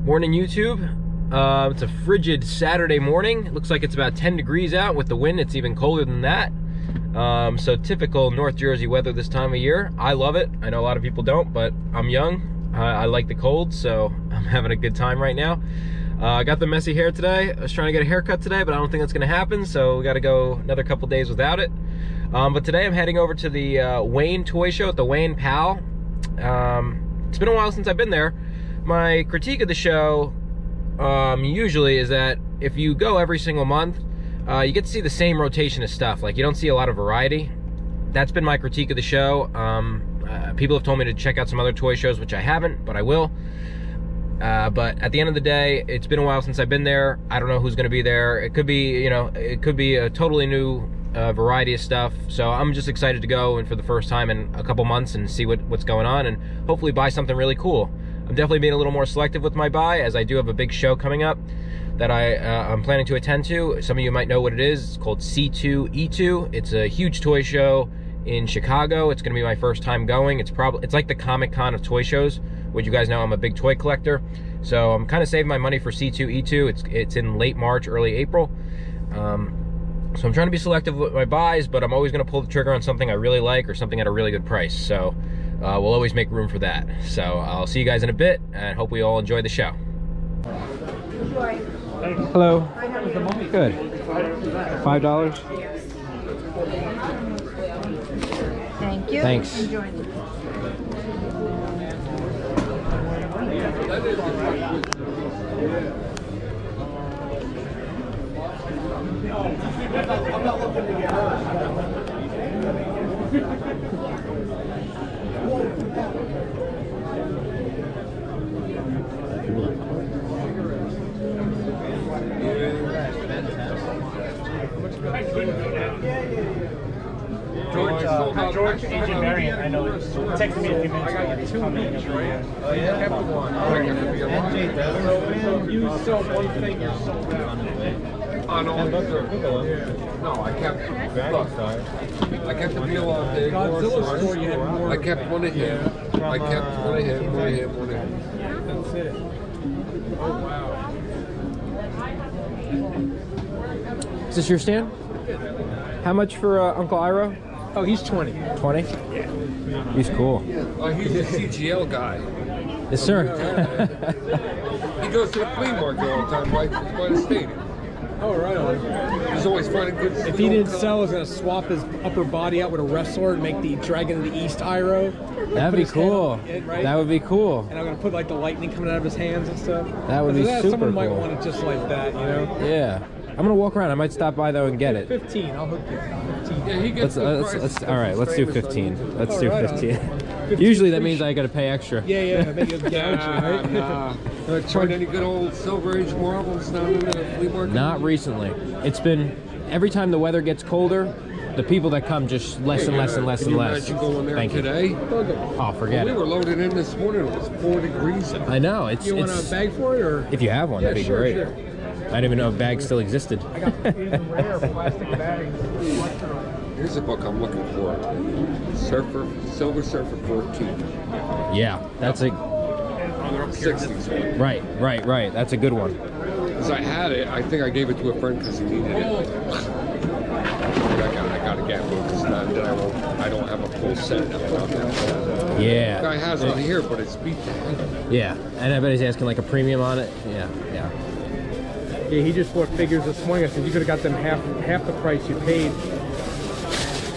Morning, YouTube. It's a frigid Saturday morning. It looks like it's about 10 degrees out. With the wind, it's even colder than that. So typical North Jersey weather this time of year. I love it. I know a lot of people don't, but I'm young. I like the cold, so I'm having a good time right now. I got the messy hair today. I was trying to get a haircut today, but I don't think that's going to happen, so we got to go another couple days without it. But today I'm heading over to the Wayne Toy Show at the Wayne Pal. It's been a while since I've been there. My critique of the show usually is that if you go every single month, you get to see the same rotation of stuff. Like, you don't see a lot of variety. That's been my critique of the show. People have told me to check out some other toy shows, which I haven't, but I will. But at the end of the day, it's been a while since I've been there. I don't know who's going to be there. It could be, you know, it could be a totally new variety of stuff. So I'm just excited to go and for the first time in a couple months and see what's going on and hopefully buy something really cool. I'm definitely being a little more selective with my buy, as I do have a big show coming up that I'm planning to attend to. Some of you might know what it is. It's called C2E2. It's a huge toy show in Chicago. It's going to be my first time going. It's like the Comic-Con of toy shows, which you guys know I'm a big toy collector. So I'm kind of saving my money for C2E2. It's in late March, early April. So I'm trying to be selective with my buys, but I'm always going to pull the trigger on something I really like or something at a really good price. So we'll always make room for that. So I'll see you guys in a bit, and hope we all enjoy the show. Hello. Good. $5? Thank you. Thanks. Enjoy. George, Agent Variant, I know. Texted me a few minutes ago. He's coming. Oh, yeah? Kept one. You sell one thing, you sold out. Oh, no, no, I kept, look, I kept the Beal on the Godzilla store, you had more. I kept one of him. I kept one of him, one of him, one of him. That's it. Oh, wow. Is this your stand? How much for Uncle Iroh? Oh, he's 20. 20? Yeah. He's cool. Oh, he's a CGL guy. Yes, sir. He goes to the flea market all the time, right by the stadium. Oh, right on. He's always finding good. If he didn't sell, he's going to swap his upper body out with a wrestler and make the Dragon of the East Iroh. That'd be cool. Right? That would be cool. And I'm going to put like the lightning coming out of his hands and stuff. That would be super cool. Someone might want it just like that, you know? Yeah. I'm going to walk around. I might stop by, though, and get it. 15. I'll hook you. 15. Yeah, he gets let's all right, let's do 15. Let's do 15. Usually that means I got to pay extra. Yeah, make it gouge, right? Tried any good old Silver Age marbles down in the flea market? Not recently. It's been, every time the weather gets colder, the people that come just less and less and less and less. Can you imagine going there Thank today? You. Oh, forget We it. were loaded in this morning. It was 4 degrees. I know. It's. You want a bag for it, or? If you have one, that'd be sure, great. Sure. I didn't even know if bags still existed. I got even rare plastic bags. Here's a book I'm looking for. Silver Surfer 14. Yeah, that's a 60s one. right. That's a good one. Because I had it, I think I gave it to a friend because he needed it. I gotta get one because then I don't have a full set. Yeah. The guy has it on here, but it's beat down. Yeah, and I bet he's asking like a premium on it. Yeah. Yeah, he just bought figures this morning. I said you could have got them half the price you paid.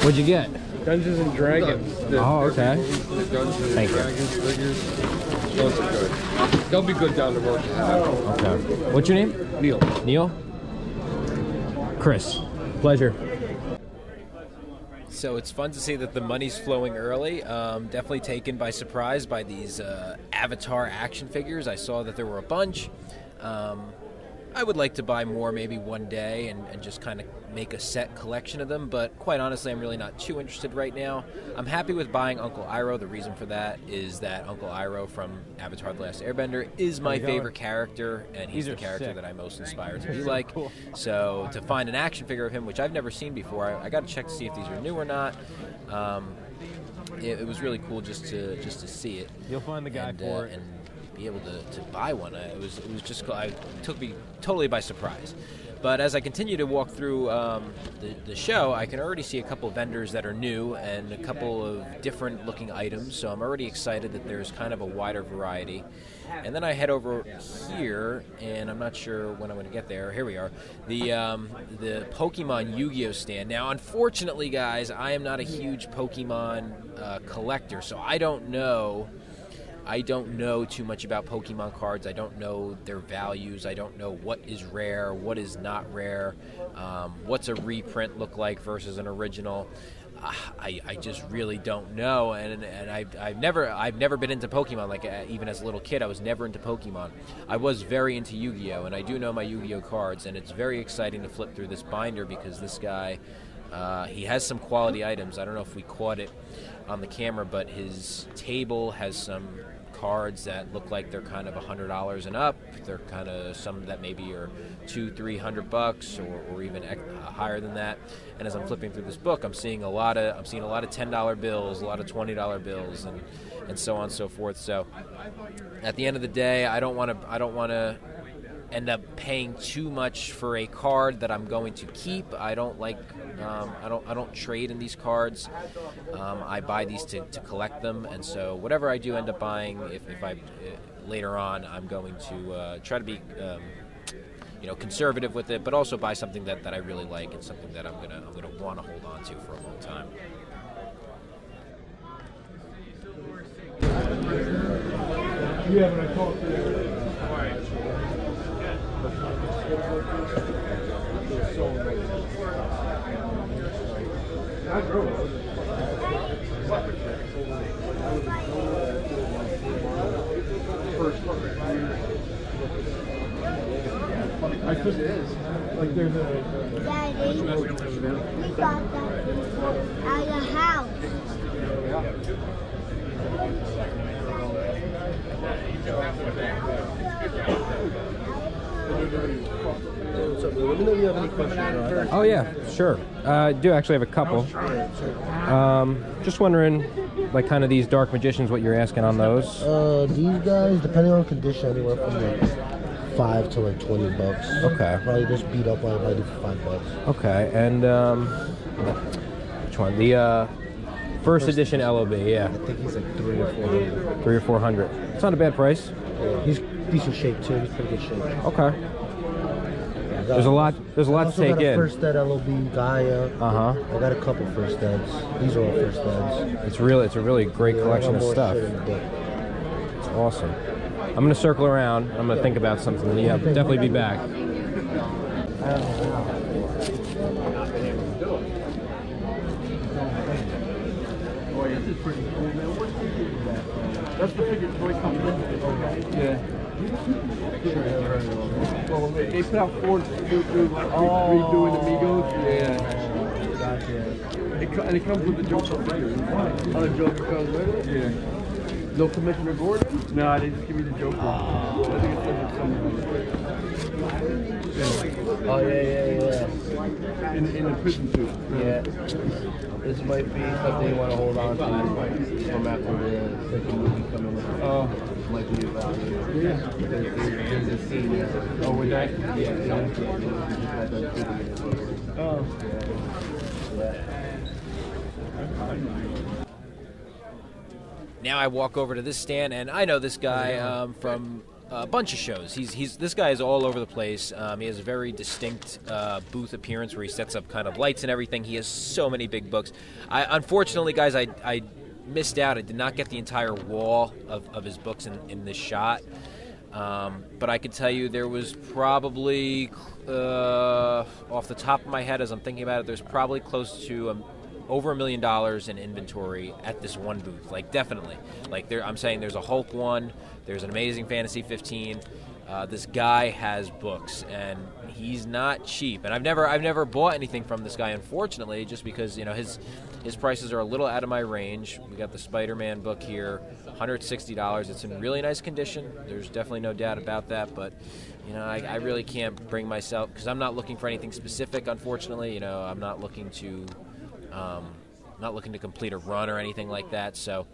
What'd you get? Dungeons and Dragons. Oh, okay. The Dungeons and Thank you. Dragons figures. Those are good. They'll be good down the road to have. Okay. What's your name? Neil. Neil? Chris. Pleasure. So it's fun to see that the money's flowing early. Definitely taken by surprise by these Avatar action figures. I saw that there were a bunch. I would like to buy more maybe one day and just kind of make a set collection of them, but quite honestly, I'm really not too interested right now. I'm happy with buying Uncle Iroh. The reason for that is that Uncle Iroh from Avatar The Last Airbender is my favorite character, and he's the character that I'm most inspired to be like. Cool. So to find an action figure of him, which I've never seen before, I got to check to see if these are new or not. It was really cool just to see it. You'll find the guy for it. And be able to buy one. It took me totally by surprise. But as I continue to walk through the show, I can already see a couple of vendors that are new and a couple of different looking items. So I'm already excited that there's kind of a wider variety. And then I head over here, and I'm not sure when I'm going to get there. Here we are, the Pokemon Yu-Gi-Oh stand. Now, unfortunately, guys, I am not a huge Pokemon collector, so I don't know too much about Pokemon cards. I don't know their values. I don't know what is rare, what is not rare, what's a reprint look like versus an original. I just really don't know, and I've never been into Pokemon. Like even as a little kid, I was never into Pokemon. I was very into Yu-Gi-Oh, and I do know my Yu-Gi-Oh cards, and it's very exciting to flip through this binder because this guy, he has some quality items. I don't know if we caught it on the camera, but his table has some cards that look like they're kind of $100 and up. They're kind of some that maybe are $200-300 or even higher than that. And as I'm flipping through this book, I'm seeing a lot of $10 bills, a lot of $20 bills, and so on and so forth. So at the end of the day, I don't want to end up paying too much for a card that I'm going to keep. I don't like I don't trade in these cards. I buy these to collect them, and so whatever I do end up buying, if I later on, I'm going to try to be conservative with it, but also buy something that I really like and something that I'm gonna want to hold on to for a long time. Yeah, when I talked to you. I just like there's a Daddy, we got that before out of the house. Let me know if you have any questions. Oh yeah, sure. I do actually have a couple. Just wondering, like kind of these Dark Magicians, what you're asking on those? These guys, depending on condition, anywhere from like $5 to like $20. Okay. Probably just beat up like maybe for $5. Okay, and which one? The first edition LOB, yeah. I think he's like $300 or $400. $300 or $400. It's not a bad price. Yeah, he's decent shape too. He's pretty good shape. Okay. There's a lot to take in. I also got a first ed LOB Gaia. I got a couple first eds. These are all first eds. It's a really great collection of stuff. It's awesome. I'm gonna circle around. I'm gonna think about something. Yeah, definitely be back. That's the figure toy company. Yeah. Well, they put out 4 redoing Amigos. Yeah. Gotcha. And it comes with the Joker figure. Oh, the Joker comes with it? Yeah. No Commissioner Gordon? No, they just give me the Joker. I think it says something. Oh, yeah. In the prison suit. Yeah. This might be something you want to hold on to from after the second movie coming with. Might be a value. Yeah. There's a scene there. Oh, with that? Yeah. Oh. Now I walk over to this stand, and I know this guy from a bunch of shows. This guy is all over the place. He has a very distinct booth appearance where he sets up kind of lights and everything. He has so many big books. Unfortunately, guys, I missed out. I did not get the entire wall of his books in this shot. But I can tell you there was probably, off the top of my head as I'm thinking about it, there's probably close to over $1 million in inventory at this one booth. Like, definitely. Like, I'm saying there's a Hulk 1, there's an Amazing Fantasy 15. This guy has books, and he's not cheap. And I've never bought anything from this guy, unfortunately, just because his prices are a little out of my range. We got the Spider-Man book here, $160. It's in really nice condition. There's definitely no doubt about that, but I really can't bring myself, because I'm not looking for anything specific, unfortunately. I'm not looking to complete a run or anything like that. So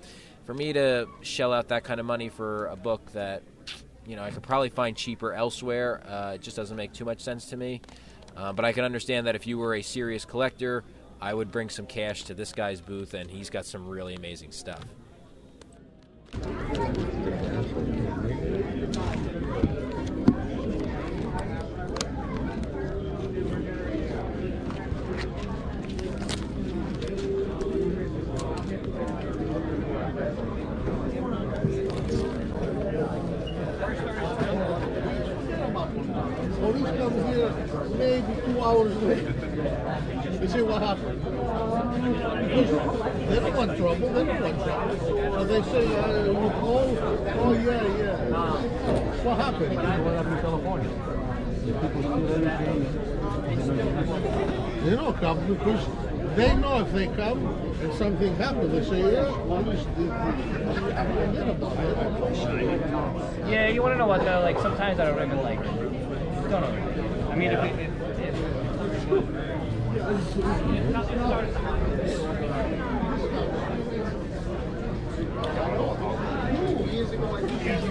for me to shell out that kind of money for a book that you know, I could probably find cheaper elsewhere. It just doesn't make too much sense to me. But I can understand that if you were a serious collector, I would bring some cash to this guy's booth, and he's got some really amazing stuff. Police come here maybe 2 hours later. They say, what happened? They don't want trouble. They don't want trouble. So they say, you call? Oh, yeah. What happened? What happened in California? They don't come because they know if they come and something happens, they say, yeah, police forget about it. Yeah, you want to know what though? Like sometimes I don't even like. Don't know. I mean,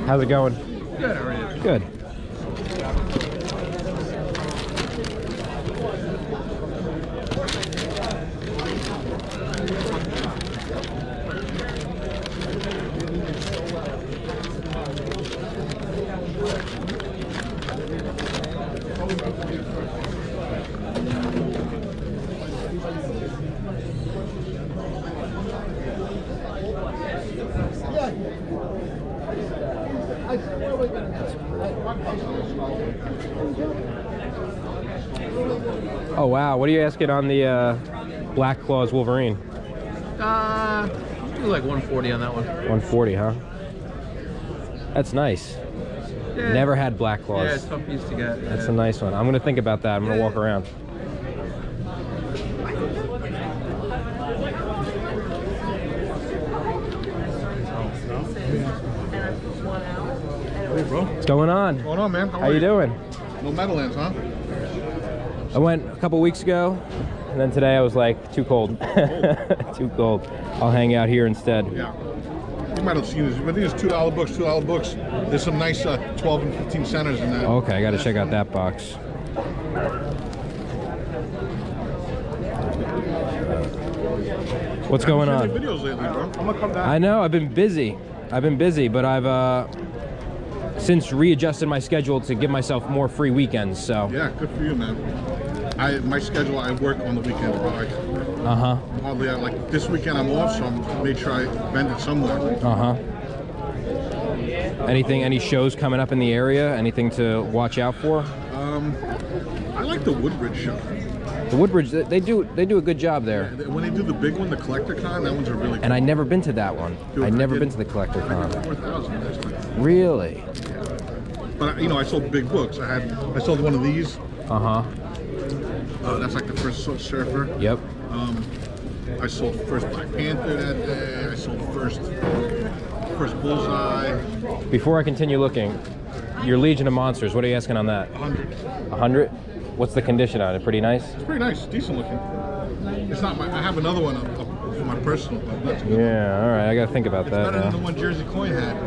How's it going? Good, how are you? Good. Oh wow, what are you asking on the Black Claws Wolverine? Do like 140 on that one. 140, huh? That's nice. Yeah. Never had Black Claws. Yeah, it's a tough piece to get. That's a nice one. I'm gonna think about that. I'm gonna walk around. Hey, bro. What's going on? What's going on, man? How you doing? No Meadowlands, huh? I went a couple weeks ago, and then today I was like, too cold. Too cold. I'll hang out here instead. Yeah. You might have seen this. I think it's $2 books, $2 books. There's some nice 12 and 15 centers in that. Okay, I gotta check out that box. What's going on? Videos lately, bro. I'm gonna come down. I know, I've been busy, but I've since readjusted my schedule to give myself more free weekends, so. Yeah, good for you, man. My schedule, I work on the weekend, bro. Uh-huh. Hardly, like this weekend I'm off, so I made sure I bend it somewhere. Uh-huh. Any shows coming up in the area? Anything to watch out for? I like the Woodbridge show. The Woodbridge, they do a good job there. When they do the big one, the Collector Con, that one's a really good. And I never been to that one. Dude, I've never been to the Collector I Con. did 4,000 last time. Really? But you know, I sold big books. I sold one of these. Uh-huh. That's like the first Surfer. Yep. I sold the first Black Panther that day. I sold the first Bullseye. Before I continue looking, your Legion of Monsters, what are you asking on that? 100. 100? What's the condition on it? Pretty nice? It's pretty nice, decent looking. It's not my. I have another one up for my personal, but that's good. Yeah, all right. I gotta think about that Better now. than the one Jersey Coin had.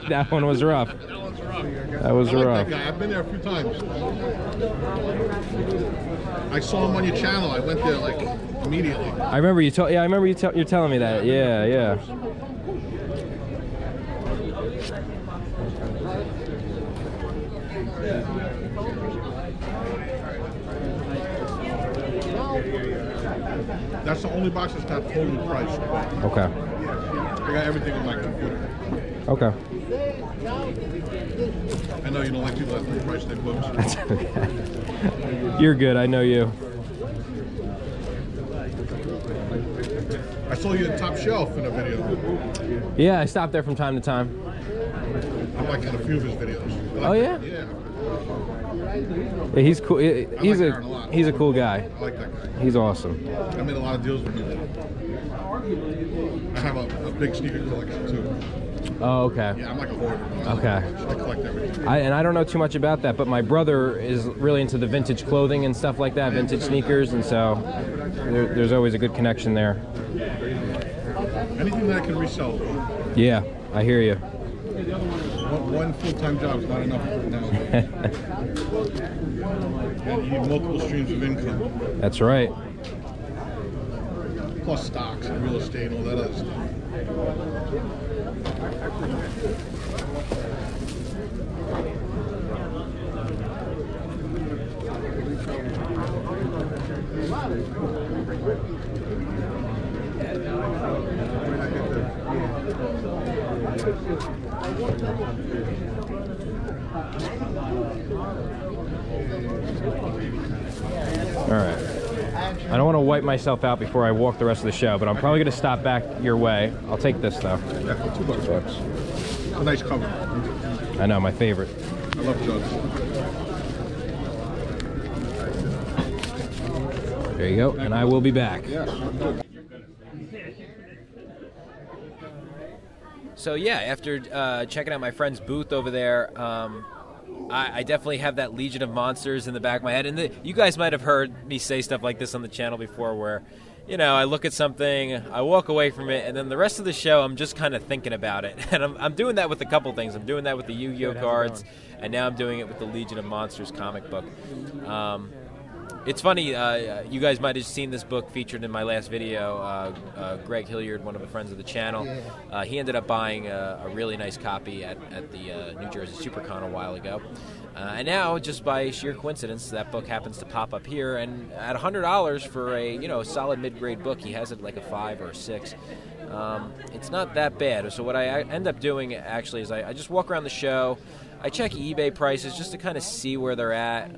That one was rough. That one's rough. That was I like rough. that guy. I've been there a few times. I saw him on your channel. I went there like immediately. I remember you. Yeah, I remember you're telling me that. Yeah, yeah. That's the only box that's not totally priced. Okay. I got everything on my computer. Okay. I know you don't like people that don't price their books. That's okay. You're good. I know you. I saw you at Top Shelf in a video. Yeah, I stop there from time to time. I'm like in a few of his videos. Oh yeah? Yeah. Yeah, he's cool. He's Aaron a lot. he's a cool guy. I like that guy. He's awesome. I made a lot of deals with him. I have a big sneaker collection too. Oh, okay. Yeah, I'm like a hoarder. Okay. I collect everything. I don't know too much about that, but my brother is really into the vintage clothing and stuff like that, vintage sneakers, and so there's always a good connection there. Anything that I can resell. Yeah, I hear you. One full-time job is not enough now. You need multiple streams of income. That's right. Plus stocks and real estate and all that other stuff. All right. I don't want to wipe myself out before I walk the rest of the show, but I'm probably going to stop back your way. I'll take this though. Yeah, for $2. A nice cover. I know, my favorite. I love jugs. There you go, and I will be back. Yeah. So yeah, after checking out my friend's booth over there, I definitely have that Legion of Monsters in the back of my head. And you guys might have heard me say stuff like this on the channel before where, you know, I look at something, I walk away from it, and then the rest of the show I'm just kind of thinking about it. And I'm doing that with a couple things. I'm doing that with the Yu-Gi-Oh cards, and now I'm doing it with the Legion of Monsters comic book. It's funny, you guys might have seen this book featured in my last video. Greg Hilliard, one of the friends of the channel, he ended up buying a really nice copy at the New Jersey SuperCon a while ago. And now, just by sheer coincidence, that book happens to pop up here. And at $100 for a solid mid-grade book, he has it like a 5 or a 6. It's not that bad. So what I end up doing actually is I just walk around the show. I check eBay prices just to kind of see where they're at.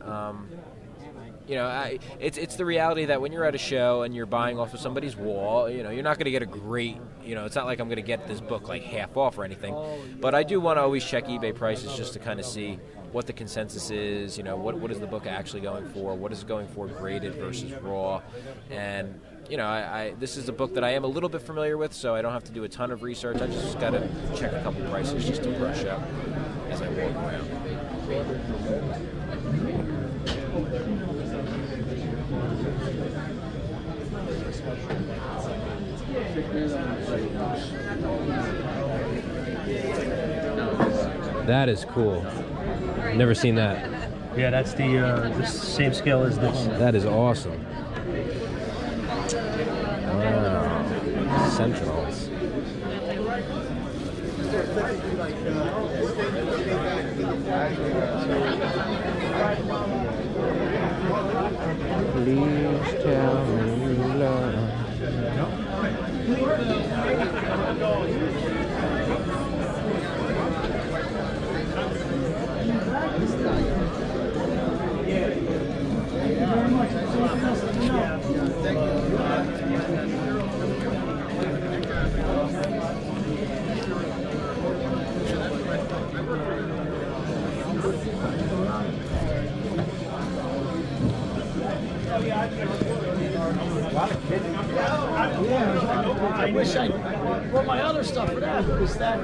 It's the reality that when you're at a show and you're buying off of somebody's wall, you're not going to get a great, it's not like I'm going to get this book like half off or anything. But I do want to always check eBay prices just to kind of see what the consensus is, what is the book actually going for, what is it going for graded versus raw. And, this is a book that I am a little bit familiar with, so I don't have to do a ton of research. I just got to check a couple prices just to brush up as I walk around. That is cool. Never seen that. Yeah, that's the same scale as this. That is awesome. Wow. Sentinels. Please tell me love. I wish I brought my other stuff for that because that.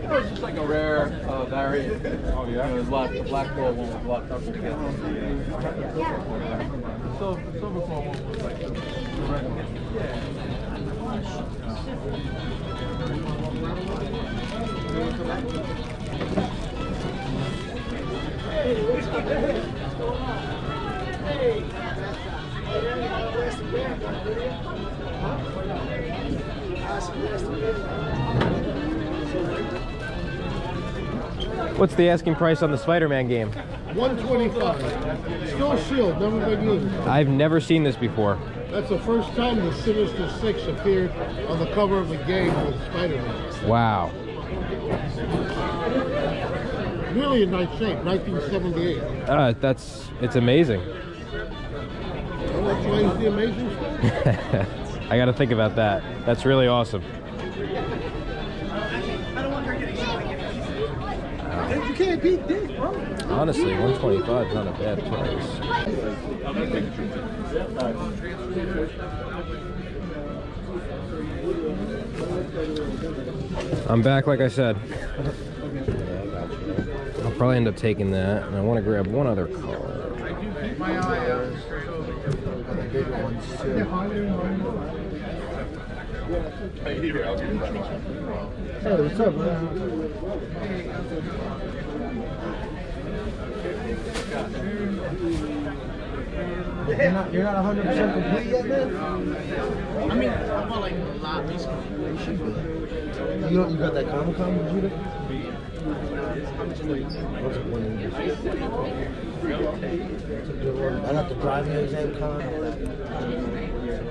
It's just like a rare variant. Oh yeah. The black ball one was locked up together. The silver ball one was like the regular. Hey, what's going on? Hey. What's the asking price on the Spider-Man game? $125. Still sealed, never been used. I've never seen this before. That's the first time the Sinister Six appeared on the cover of a game with Spider-Man. Wow. Really in nice shape, 1978. It's amazing. Well, that's why he's the amazing stuff. I got to think about that. That's really awesome. You can't beat this, bro. Honestly, $125 is not a bad price. I'm back, like I said. I'll probably end up taking that, and I want to grab one other car. My eye out. The bigger ones too. Hey, what's up, man? You're not 100% complete yet, man? I mean, I'm like a lot recently. You should be. You got that Comic-Con computer? What's it, 180? It's a good one. I got the driving exam con.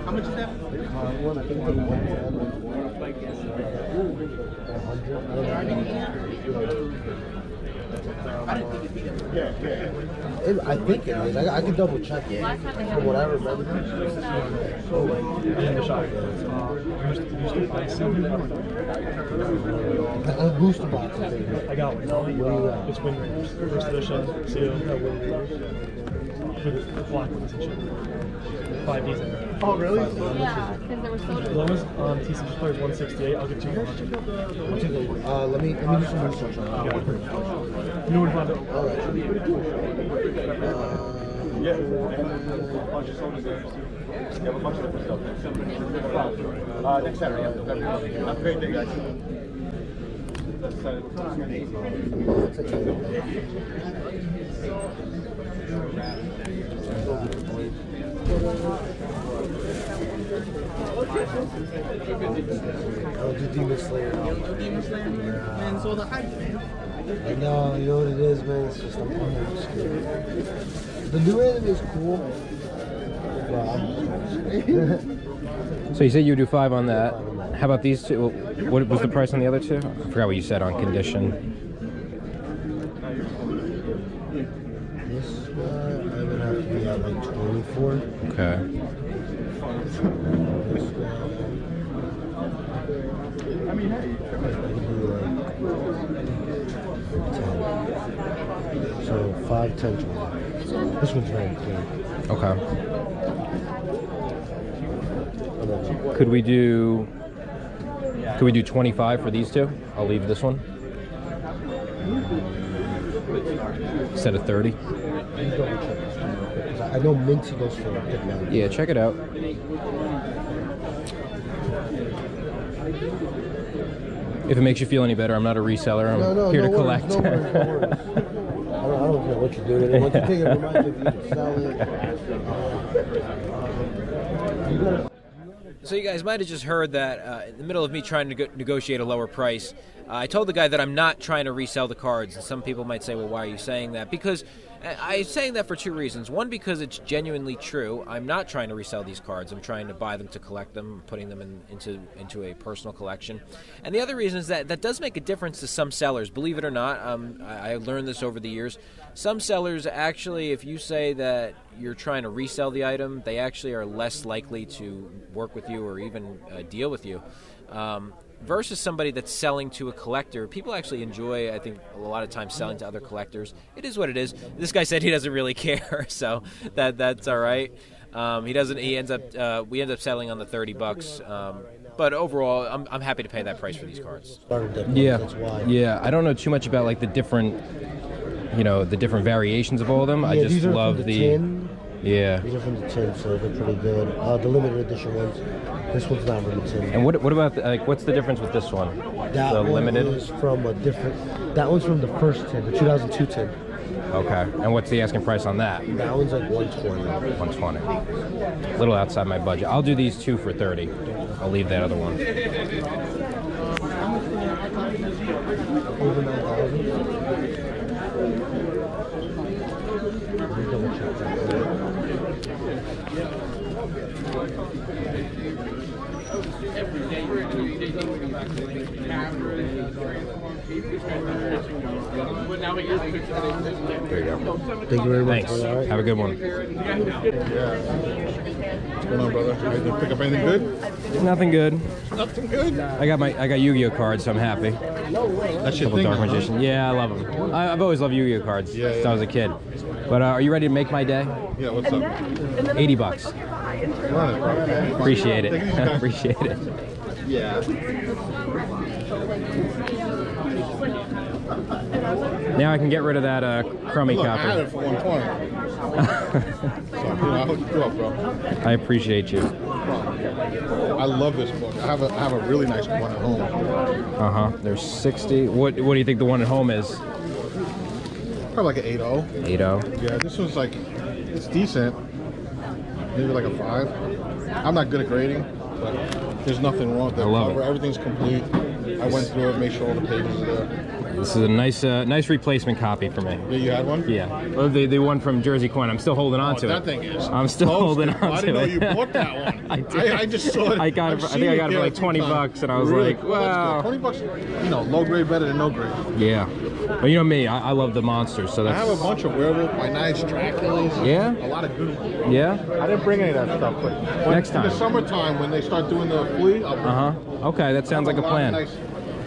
How much is that? The con one, I think it's like 100. I think it is. I can double check it. From what I remember. So like, a booster box. I got one. What do you got? It's Wind Raiders. First edition. Seal. With the black ones and shit. 5Ds in there. Oh, really? Yeah, because there was soda. Lowest TC players 168. I'll get 200. Let me do some research on that. You would find out. Yeah, a bunch of different stuff. Next Saturday, have a great day, guys. I'll do Demon Slayer. Demon Slayer? Man, so the hype, man. I know, you know what it is, man. It's just I'm scared. The new anime is cool. So you said you would do 5 on that. How about these two? What was the price on the other two? I forgot what you said on condition. This guy, I would have to be at like 24. Okay. This guy, I mean, hey, I could do like 10. So 5, 10, 20. This one's very clean. Okay. Could we do 25 for these two? I'll leave this one instead of 30. I know Minty goes for a good amount. Yeah, check it out. If it makes you feel any better, I'm not a reseller. I'm here to collect. No worries. I don't care what you do with it. Once you take it, remind you if you can sell it. So you guys might have just heard that in the middle of me trying to negotiate a lower price, I told the guy that I'm not trying to resell the cards. And some people might say, well, why are you saying that? Because I'm saying that for 2 reasons. One, because it's genuinely true. I'm not trying to resell these cards. I'm trying to buy them to collect them, putting them into a personal collection. And the other reason is that does make a difference to some sellers. Believe it or not, I learned this over the years. Some sellers actually, if you say that you're trying to resell the item, they actually are less likely to work with you or even deal with you. Versus somebody that's selling to a collector. People actually enjoy, I think, a lot of times selling to other collectors. It is what it is. This guy said he doesn't really care, so that's all right. He doesn't. He ends up. We end up settling on the $30. But overall, I'm happy to pay that price for these cards. Yeah. I don't know too much about like the different, the different variations of all of them. Yeah, I just love the tin. Yeah. These are from the tin, so they're pretty good. The limited edition ones. This one's not really tin. And what about what's the difference with this one? That the one limited is from a different. That one's from the first tin, the 2002 tin. Okay. And what's the asking price on that? That one's like 120. 120. A little outside my budget. I'll do these 2 for 30. I'll leave that other one. Over 9,000. Let me double check that. There you go. Thank you very much. Thanks. Right. Have a good one. What's going on, brother? Did you pick up anything good? Nothing good. Nothing good? I got Yu-Gi-Oh cards, so I'm happy. That's your Couple thing, Dark huh? Magician. Yeah, I love them. I've always loved Yu-Gi-Oh cards since I was a kid. But are you ready to make my day? Yeah, what's up? $80. Appreciate it. Appreciate it. Yeah. Now I can get rid of that crummy Look, copy. I had it for 120. So, you know, I hooked you up, bro. I appreciate you. I love this book. I have a really nice one at home. There's 60. What do you think the one at home is? Probably like an 8.0. 8.0. Yeah, this one's like, it's decent. Maybe like a 5. I'm not good at grading, but there's nothing wrong with the cover. Everything's complete. I went through it, made sure all the pages are there. This is a nice replacement copy for me. Yeah, you had one? Yeah. Well, the one from Jersey Coin. I'm still holding on to that it. thing is. I'm still holding on to it. I didn't know you bought that one. I did. I just saw it. I think I got it for like 20 bucks, and I was really? like, wow. 20 bucks, you know, low grade better than no grade. Yeah. But you know me, I love the monsters, so that's... I have a bunch of Werewolf by Nights, Draculas. Yeah? A lot of good ones. Yeah? I didn't bring any of that stuff, but next time. In the summertime, when they start doing the flea, I'll bring Okay, that sounds like a plan.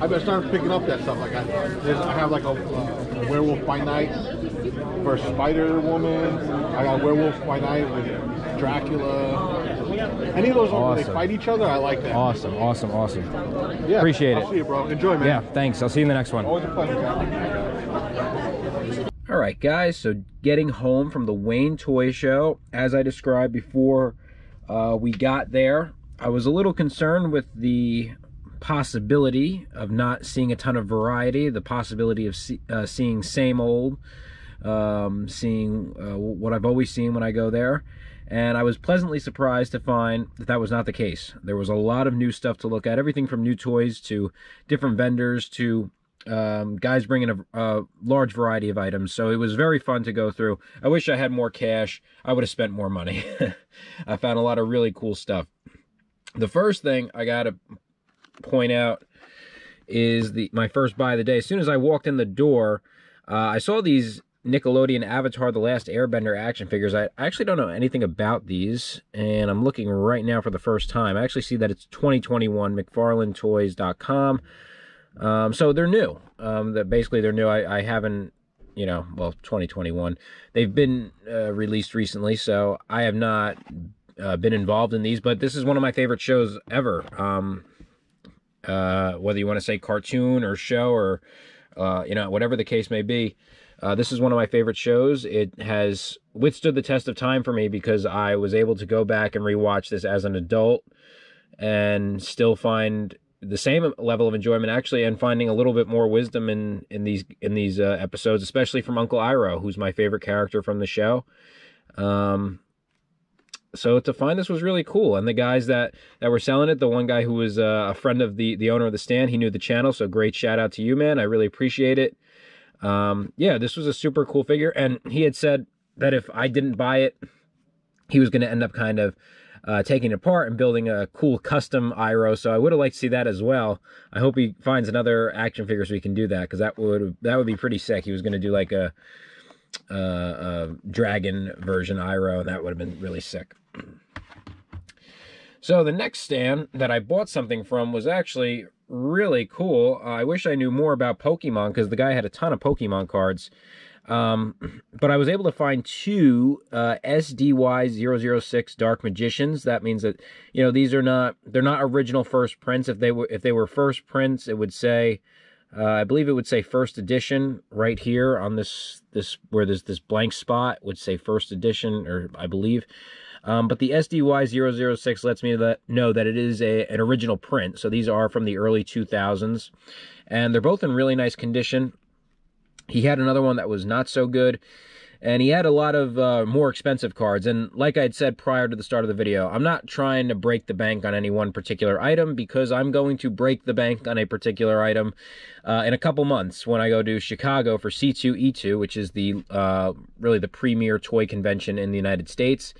I better start picking up that stuff. Like I have like a Werewolf by Night versus Spider Woman. I got Werewolf by Night with Dracula. Any of those when they fight each other, I like that. Awesome. Yeah, appreciate it. I'll see you, bro. Enjoy, man. Yeah, thanks. I'll see you in the next one. Always a pleasure, guys. All right, guys. So getting home from the Wayne Toy Show, as I described before we got there, I was a little concerned with the possibility of not seeing a ton of variety, the possibility of seeing same old, seeing what I've always seen when I go there. And I was pleasantly surprised to find that that was not the case. There was a lot of new stuff to look at, everything from new toys to different vendors to guys bringing a large variety of items. So it was very fun to go through. I wish I had more cash. I would have spent more money. I found a lot of really cool stuff. The first thing I got to point out is my first buy of the day. As soon as I walked in the door, I saw these Nickelodeon Avatar The Last Airbender action figures. I actually don't know anything about these, and I'm looking right now for the first time. I actually see that it's 2021, McFarlaneToys.com. So they're new. Basically they're new. I haven't, you know, well, 2021. They've been released recently, so I have not been involved in these, but this is one of my favorite shows ever. Whether you want to say cartoon or show or, you know, whatever the case may be, this is one of my favorite shows. It has withstood the test of time for me because I was able to go back and rewatch this as an adult and still find the same level of enjoyment, actually, and finding a little bit more wisdom in these episodes, especially from Uncle Iroh, who's my favorite character from the show. So to find this was really cool. And the guys that were selling it, the one guy who was a friend of the owner of the stand, he knew the channel, so great shout out to you, man. I really appreciate it. Yeah, this was a super cool figure, and he had said that if I didn't buy it, he was going to end up kind of taking it apart and building a cool custom Iroh, so I would have liked to see that as well. I hope he finds another action figure so we can do that, because that would be pretty sick. He was going to do like a dragon version Iroh, and that would have been really sick. So the next stand that I bought something from was actually really cool. I wish I knew more about Pokemon, because the guy had a ton of Pokemon cards. But I was able to find two SDY006 Dark Magicians. That means that, you know, they're not original first prints. If they were first prints, it would say, I believe it would say first edition right here on this where there's this blank spot would say first edition, or I believe. But the SDY006 lets me know that it is an original print. So these are from the early 2000s, and they're both in really nice condition. He had another one that was not so good, and he had a lot of more expensive cards. And like I had said prior to the start of the video, I'm not trying to break the bank on any one particular item, because I'm going to break the bank on a particular item in a couple months when I go to Chicago for C2E2, which is the really the premier toy convention in the United States.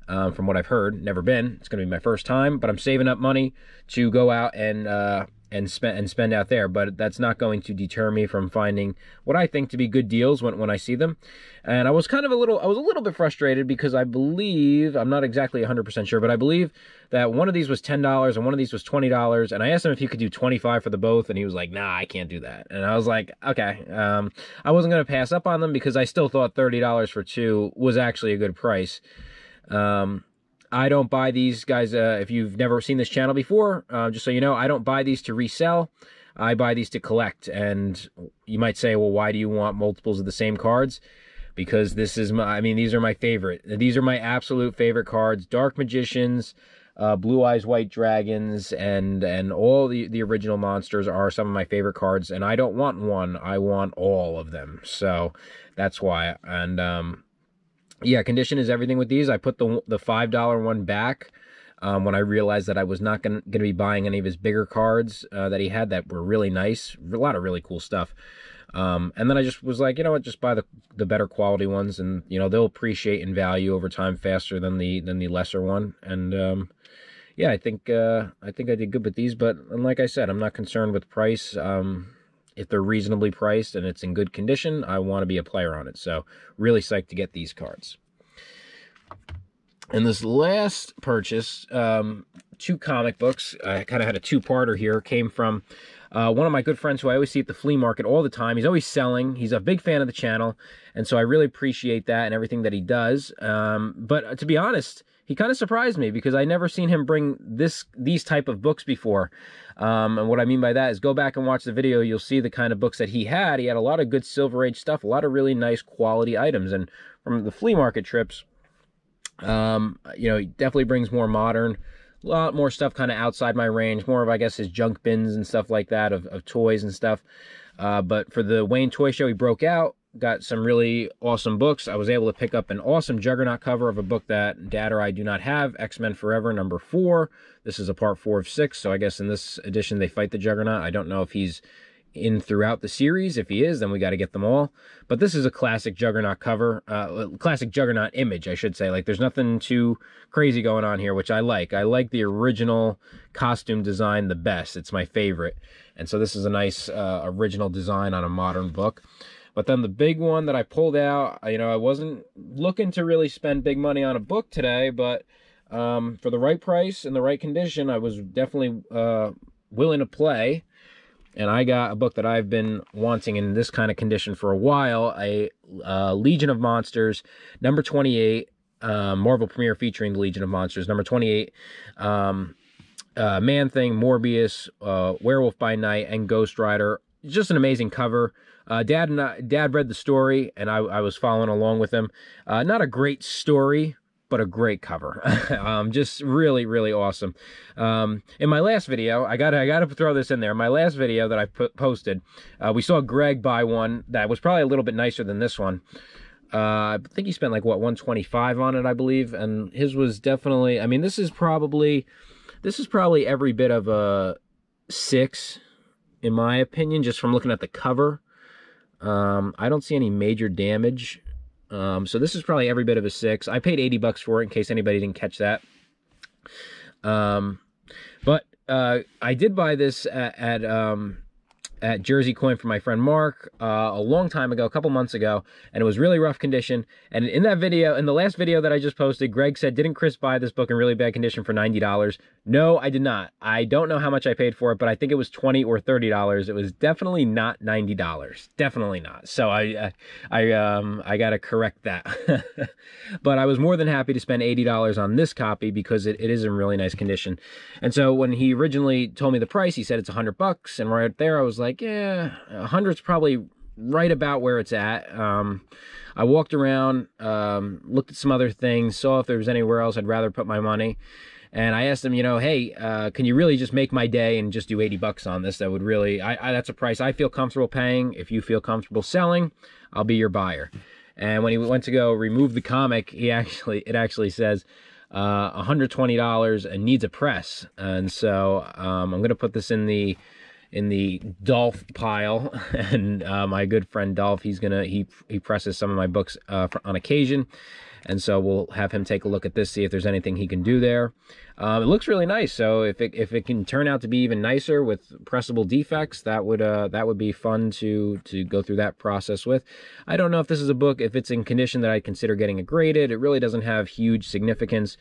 From what I've heard, never been. It's going to be my first time, but I'm saving up money to go out and and spend out there, but that's not going to deter me from finding what I think to be good deals when I see them. And I was a little bit frustrated because I believe, I'm not exactly 100% sure, but I believe that one of these was $10 and one of these was $20, and I asked him if he could do $25 for the both, and he was like, nah, I can't do that. And I was like, okay. I wasn't going to pass up on them because I still thought $30 for two was actually a good price. I don't buy these, guys. If you've never seen this channel before, just so you know, I don't buy these to resell. I buy these to collect. And you might say, well, why do you want multiples of the same cards? Because this is these are my favorite. These are my absolute favorite cards. Dark Magicians, Blue Eyes White Dragons, and all the original monsters are some of my favorite cards. And I don't want one. I want all of them. So that's why. And yeah, condition is everything with these. I put the $5 one back when I realized that I was not going to be buying any of his bigger cards that he had that were really nice. A lot of really cool stuff. And then I just was like, you know what, just buy the better quality ones, and you know they'll appreciate in value over time faster than the lesser one. And yeah, I think I did good with these. But like I said, I'm not concerned with price. If they're reasonably priced and it's in good condition, I want to be a player on it. So really psyched to get these cards. And this last purchase, 2 comic books. I kind of had a two-parter here. Came from one of my good friends who I always see at the flea market all the time. He's always selling. He's a big fan of the channel, and so I really appreciate that and everything that he does. But to be honest, he kind of surprised me because I never seen him bring these type of books before. And what I mean by that is go back and watch the video. You'll see the kind of books that he had. He had a lot of good Silver Age stuff, a lot of really nice quality items. And from the flea market trips, you know, he definitely brings more modern, a lot more stuff kind of outside my range, more of, I guess, his junk bins and stuff like that of toys and stuff. But for the Wayne Toy Show, he broke out, got some really awesome books. I was able to pick up an awesome Juggernaut cover of a book that Dad or I do not have, X-Men Forever #4. This is a part 4 of 6, so I guess in this edition they fight the Juggernaut. I don't know if he's in throughout the series. If he is, then we got to get them all. But this is a classic Juggernaut cover, classic Juggernaut image, I should say. Like, there's nothing too crazy going on here, which I like. I like the original costume design the best. It's my favorite. And so this is a nice original design on a modern book. But then the big one that I pulled out, you know, I wasn't looking to really spend big money on a book today, but for the right price and the right condition, I was definitely willing to play. And I got a book that I've been wanting in this kind of condition for a while, a Legion of Monsters, number 28, Marvel Premiere featuring the Legion of Monsters, number 28, Man-Thing, Morbius, Werewolf by Night, and Ghost Rider. Just an amazing cover. Dad read the story, and I was following along with him. Not a great story, but a great cover. Just really, really awesome. In my last video, I gotta throw this in there. In my last video that I posted, we saw Greg buy one that was probably a little bit nicer than this one. I think he spent like, what, $125 on it, I believe. And his was definitely, I mean, this is probably every bit of a 6, in my opinion, just from looking at the cover. I don't see any major damage. So this is probably every bit of a 6. I paid $80 for it in case anybody didn't catch that. But I did buy this at Jersey Coin for my friend Mark a long time ago, a couple months ago, and it was really rough condition. And in that video, in the last video that I just posted, Greg said, didn't Chris buy this book in really bad condition for $90? No, I did not. I don't know how much I paid for it, but I think it was $20 or $30. It was definitely not $90. Definitely not. So I got to correct that. But I was more than happy to spend $80 on this copy because it is in really nice condition. And so when he originally told me the price, he said it's $100, and right there I was like, yeah, 100's probably right about where it's at. I walked around, looked at some other things, saw if there was anywhere else I'd rather put my money. And I asked him, you know, hey, can you really just make my day and just do $80 on this? That would really, that's a price I feel comfortable paying. If you feel comfortable selling, I'll be your buyer. And when he went to go remove the comic, it actually says $120 and needs a press. And so I'm going to put this in the Dolph pile, and my good friend Dolph, he presses some of my books on occasion. and so we'll have him take a look at this, see if there's anything he can do there. It looks really nice, so if it can turn out to be even nicer with pressable defects, that would be fun to go through that process with. I don't know if this is a book, if it's in condition that I consider getting it graded. It really doesn't have huge significance,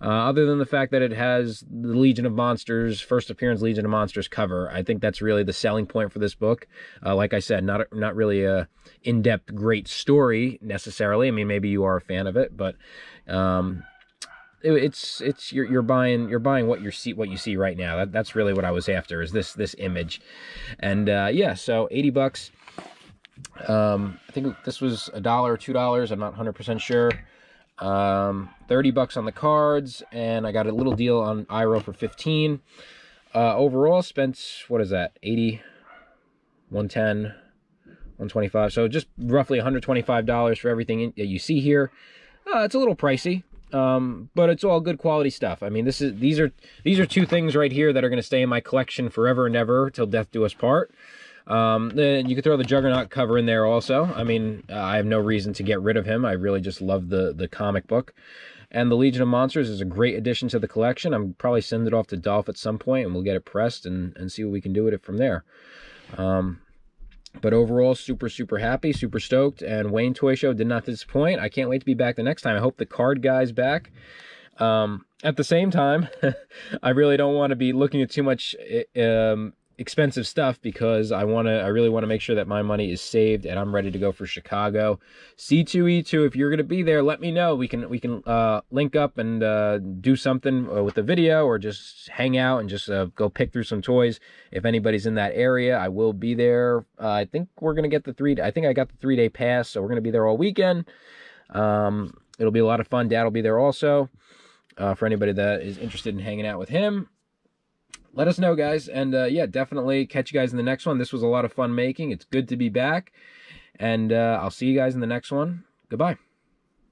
other than the fact that it has the Legion of Monsters, first appearance Legion of Monsters cover. I think that's really the selling point for this book. Like I said, not really a in-depth great story necessarily. I mean, maybe you are a fan of it, but you're buying what you see right now. That's really what I was after, is this image. And yeah, so $80. I think this was $1 or $2. I'm not 100% sure. $30 on the cards, and I got a little deal on Iro for $15. Overall spent, what is that, 80, 110, 125, so just roughly $125 for everything that you see here. It's a little pricey, but it's all good quality stuff. I mean, these are two things right here that are going to stay in my collection forever and ever till death do us part. Then you could throw the Juggernaut cover in there also. I mean, I have no reason to get rid of him. I really just love the comic book. And the Legion of Monsters is a great addition to the collection. I'm probably send it off to Dolph at some point, and we'll get it pressed and see what we can do with it from there. But overall, super, super happy, super stoked. And Wayne Toy Show did not disappoint. I can't wait to be back the next time. I hope the card guy's back. At the same time, I really don't want to be looking at too much expensive stuff, because I really want to make sure that my money is saved and I'm ready to go for Chicago. C2E2, if you're going to be there, let me know. We can link up and do something with the video, or just hang out and just go pick through some toys. If anybody's in that area, I will be there. I think we're going to get I think I got the 3-day pass, so we're going to be there all weekend. It'll be a lot of fun. Dad will be there also, for anybody that is interested in hanging out with him. Let us know, guys, and yeah, definitely catch you guys in the next one. This was a lot of fun making. It's good to be back, and I'll see you guys in the next one. Goodbye.